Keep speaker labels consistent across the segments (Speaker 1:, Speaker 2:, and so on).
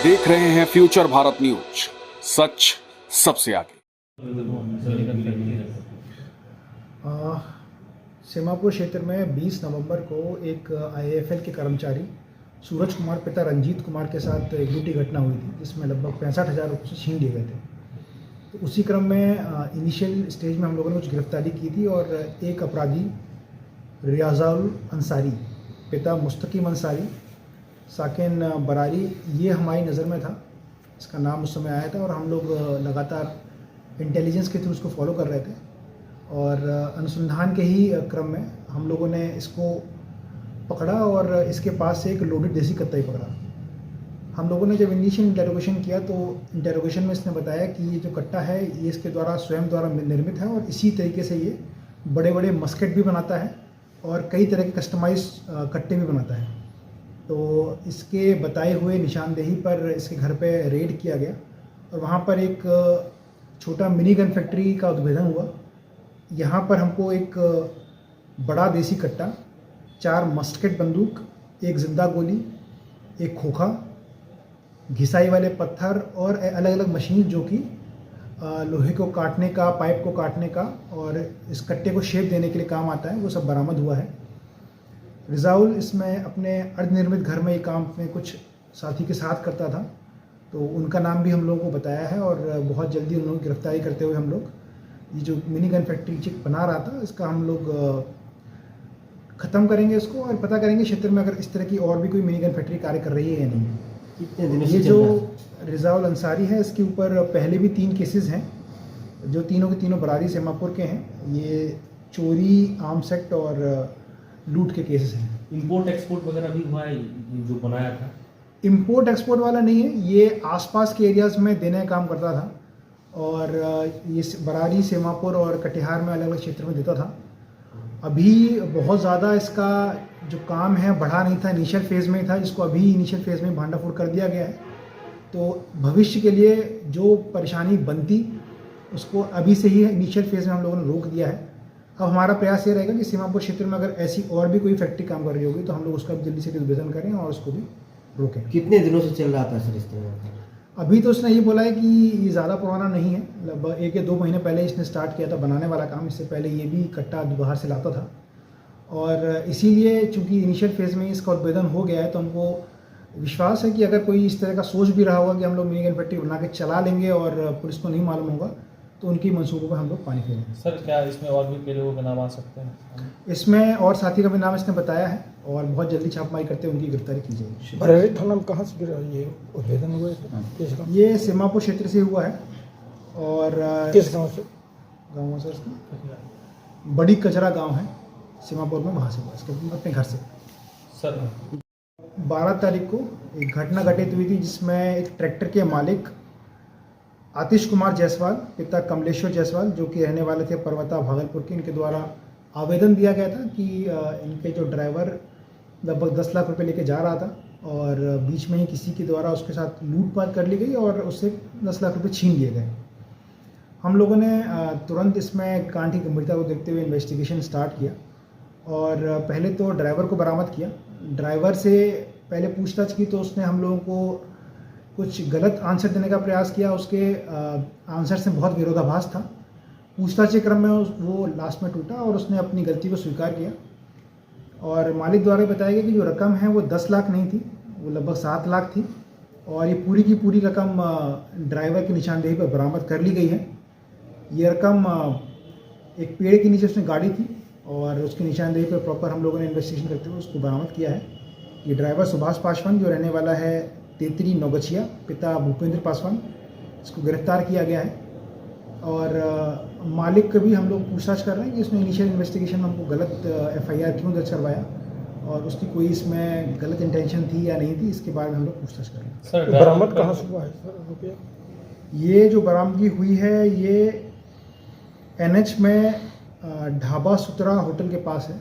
Speaker 1: देख रहे हैं फ्यूचर भारत न्यूज, सच सबसे आगे।
Speaker 2: सीमापुर क्षेत्र में 20 नवंबर को एक आईएफएल के कर्मचारी सूरज कुमार पिता रंजीत कुमार के साथ एक लूटी घटना हुई थी, जिसमें लगभग 65,000 रुपये से छीन लिए गए थे। तो उसी क्रम में इनिशियल स्टेज में हम लोगों ने कुछ गिरफ्तारी की थी और एक अपराधी रियाजुल अंसारी पिता मुस्तकीम अंसारी साकिन बरारी, ये हमारी नज़र में था। इसका नाम उस समय आया था और हम लोग लगातार इंटेलिजेंस के थ्रू उसको फॉलो कर रहे थे और अनुसंधान के ही क्रम में हम लोगों ने इसको पकड़ा और इसके पास से एक लोडेड देसी कत्ता ही पकड़ा। हम लोगों ने जब इनिशियल इंटेरोगेशन किया तो इंटेरोगेशन में इसने बताया कि ये जो कट्टा है ये इसके द्वारा स्वयं द्वारा निर्मित है और इसी तरीके से ये बड़े बड़े मस्केट भी बनाता है और कई तरह के कस्टमाइज कट्टे भी बनाता है। तो इसके बताए हुए निशानदेही पर इसके घर पे रेड किया गया और वहाँ पर एक छोटा मिनी गन फैक्ट्री का उद्भेदन हुआ। यहाँ पर हमको एक बड़ा देसी कट्टा, 4 मस्केट बंदूक, एक जिंदा गोली, एक खोखा, घिसाई वाले पत्थर और अलग अलग मशीन जो कि लोहे को काटने का, पाइप को काटने का और इस कट्टे को शेप देने के लिए काम आता है, वो सब बरामद हुआ है। रिजाउल इसमें अपने अर्धनिर्मित घर में ये काम में कुछ साथी के साथ करता था, तो उनका नाम भी हम लोगों को बताया है और बहुत जल्दी उन लोगों की गिरफ्तारी करते हुए हम लोग ये जो मिनी गन फैक्ट्री चिक बना रहा था इसका हम लोग ख़त्म करेंगे इसको और पता करेंगे क्षेत्र में अगर इस तरह की और भी कोई मिनी गन फैक्ट्री कार्य कर रही है या नहीं।
Speaker 3: कितने दिनों से
Speaker 2: ये जो रिजाउल अंसारी है इसके ऊपर पहले भी 3 केसेस हैं जो तीनों के तीनों बरारी सेमापुर के हैं। ये चोरी, आर्म्स एक्ट और लूट के केसेस हैं।
Speaker 3: इंपोर्ट एक्सपोर्ट वगैरह भी हुआ है जो बनाया था?
Speaker 2: इंपोर्ट एक्सपोर्ट वाला नहीं है, ये आसपास के एरियाज़ में देने का काम करता था और ये बरारी, सेमापुर और कटिहार में अलग अलग क्षेत्र में देता था। अभी बहुत ज़्यादा इसका जो काम है बढ़ा नहीं था, इनिशियल फेज़ में ही था, जिसको अभी इनिशियल फेज़ में भांडाफोड़ कर दिया गया है। तो भविष्य के लिए जो परेशानी बनती उसको अभी से ही इनिशियल फेज़ में हम लोगों ने रोक दिया है। अब हमारा प्रयास ये रहेगा कि सीमापुर क्षेत्र में अगर ऐसी और भी कोई फैक्ट्री काम कर रही होगी तो हम लोग उसका भी जल्दी से उद्भेदन करें और उसको भी रोकें।
Speaker 3: कितने दिनों से चल रहा था सर इस तरह?
Speaker 2: अभी तो उसने ये बोला है कि ये ज़्यादा पुराना नहीं है, लगभग 1 या 2 महीने पहले इसने स्टार्ट किया था बनाने वाला काम। इससे पहले ये भी कट्टा बाहर से लाता था और इसीलिए चूँकि इनिशियल फेज़ में इसका उद्भेदन हो गया है तो हमको विश्वास है कि अगर कोई इस तरह का सोच भी रहा होगा कि हम लोग मिनी गन फैक्ट्री बना के चला लेंगे और पुलिस को नहीं मालूम होगा तो उनकी मंसूबों पर हम लोग पानी फेरेंगे।
Speaker 4: सर क्या इसमें और भी कई लोगों के नाम आ सकते हैं?
Speaker 2: इसमें और साथी का भी नाम इसने बताया है और बहुत जल्दी छापेमारी करते हुए उनकी गिरफ्तारी की जाएगी।
Speaker 5: बरेली थाना में कहाँ से गिरा ये उद्भेदन हुआ है?
Speaker 2: ये सीमापुर क्षेत्र से हुआ है और
Speaker 5: किस गांव से?
Speaker 2: गाँव से इसका बड़ी कचरा गांव है सीमापुर में, वहाँ से हुआ इसके अपने घर से।
Speaker 4: सर
Speaker 2: 12 तारीख को एक घटना घटित हुई थी जिसमें एक ट्रैक्टर के मालिक आतिश कुमार जायसवाल पिता कमलेश्वर जायसवाल जो कि रहने वाले थे पर्वता भागलपुर के, इनके द्वारा आवेदन दिया गया था कि इनके जो ड्राइवर लगभग 10 लाख रुपए लेके जा रहा था और बीच में ही किसी के द्वारा उसके साथ लूटपाट कर ली गई और उससे 10 लाख रुपए छीन लिए गए। हम लोगों ने तुरंत इसमें कांड की गंभीरता को देखते हुए इन्वेस्टिगेशन स्टार्ट किया और पहले तो ड्राइवर को बरामद किया। ड्राइवर से पहले पूछताछ की तो उसने हम लोगों को कुछ गलत आंसर देने का प्रयास किया, उसके आंसर से बहुत विरोधाभास था। पूछताछ के क्रम में वो लास्ट में टूटा और उसने अपनी गलती को स्वीकार किया और मालिक द्वारा बताया गया कि जो रकम है वो 10 लाख नहीं थी, वो लगभग 7 लाख थी और ये पूरी की पूरी रकम ड्राइवर की निशानदेही पर बरामद कर ली गई है। ये रकम एक पेड़ के नीचे उसने गाड़ी थी और उसकी निशानदेही पर प्रॉपर हम लोगों ने इन्वेस्टिगेशन करते हुए उसको बरामद किया है। ये ड्राइवर सुभाष पासवान जो रहने वाला है तेतरी नौगछिया, पिता भूपेंद्र पासवान, इसको गिरफ्तार किया गया है और मालिक का भी हम लोग पूछताछ कर रहे हैं कि उसने इनिशियल इन्वेस्टिगेशन में हमको गलत FIR क्यों दर्ज करवाया और उसकी कोई इसमें गलत इंटेंशन थी या नहीं थी, इसके बारे में हम लोग पूछताछ कर रहे हैं।
Speaker 4: सर
Speaker 5: बरामद कहाँ से हुआ है सर रुपया?
Speaker 2: ये जो बरामदगी हुई है ये NH में ढाबा सुतरा होटल के पास है,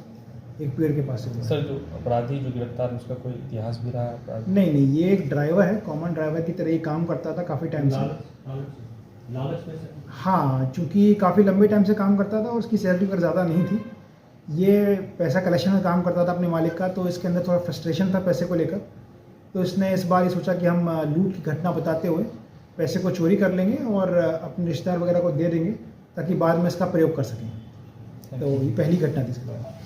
Speaker 2: एक पेड़ के पास है।
Speaker 4: सर जो अपराधी जो गिरफ्तार है उसका कोई इतिहास भी रहा है अपराधी?
Speaker 2: नहीं, ये एक ड्राइवर है, कॉमन ड्राइवर की तरह ही काम करता था काफ़ी टाइम से। हाँ, चूँकि काफ़ी लंबे टाइम से काम करता था और उसकी सैलरी पर ज़्यादा नहीं थी। ये पैसा कलेक्शन में काम करता था अपने मालिक का, तो इसके अंदर थोड़ा फ्रस्ट्रेशन था पैसे को लेकर तो इसने इस बार ये सोचा कि हम लूट की घटना बताते हुए पैसे को चोरी कर लेंगे और अपने रिश्तेदार वगैरह को दे देंगे ताकि बाद में इसका प्रयोग कर सकें। तो ये पहली घटना थी इसके बाद।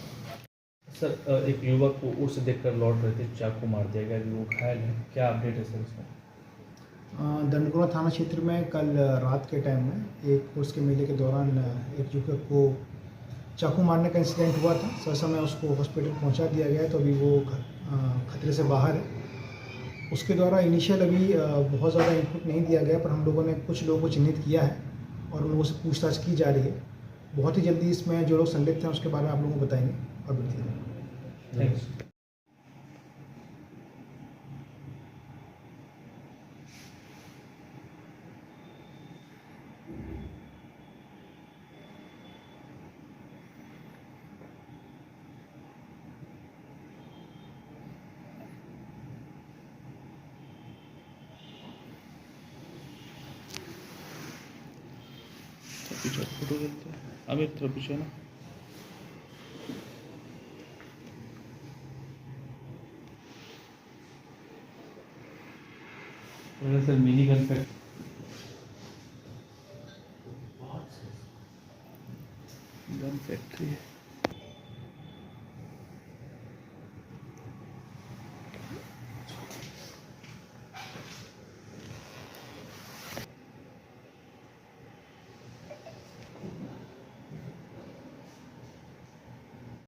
Speaker 4: सर एक युवक को उड़ से देखकर लौट रहे थे, चाकू मार दिया गया, वो घायल है, क्या अपडेट है सर इसमें?
Speaker 2: दंडगोला थाना क्षेत्र में कल रात के टाइम में एक उर्स के मेले के दौरान एक युवक को चाकू मारने का इंसिडेंट हुआ था। ससमय उसको हॉस्पिटल पहुंचा दिया गया है, तो अभी वो खतरे से बाहर है। उसके द्वारा इनिशियल अभी बहुत ज़्यादा इनपुट नहीं दिया गया, पर हम लोगों ने कुछ लोगों को चिन्हित किया है और उन लोगों से पूछताछ की जा रही है। बहुत ही जल्दी इसमें जो लोग संलिप्त हैं उसके बारे में आप लोगों को बताएंगे और बताएंगे।
Speaker 4: थैंक्स।
Speaker 1: पीछे फोटो देते हैं अमित, थोड़ा पीछे ना।
Speaker 4: Sir mini gun
Speaker 1: gun factory है।